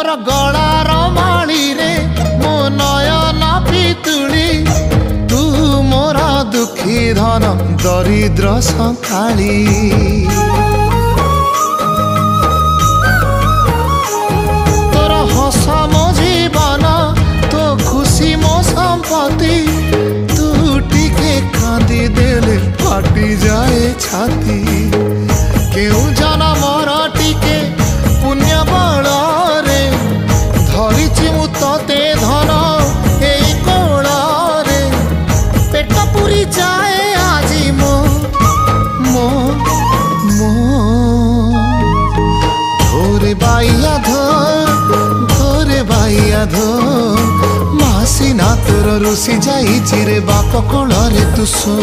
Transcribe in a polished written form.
मोर गलार माली रे मो नयन पितुली तू मोर दुखी धन दरिद्र संकाली तोर हस मो जीवन तो खुशी मो संपत्ति तू टिके कांदी देले फाटी जाए छाती केउ जनमर टिके पुण्य बल रे धरिछि मु तते धन एई कोल रे पेट पुरी जाए आजी मो मो मो धोरे बाइया धो मासी ना तोर रुसी जाई चिरे बाप कोल रे तू सो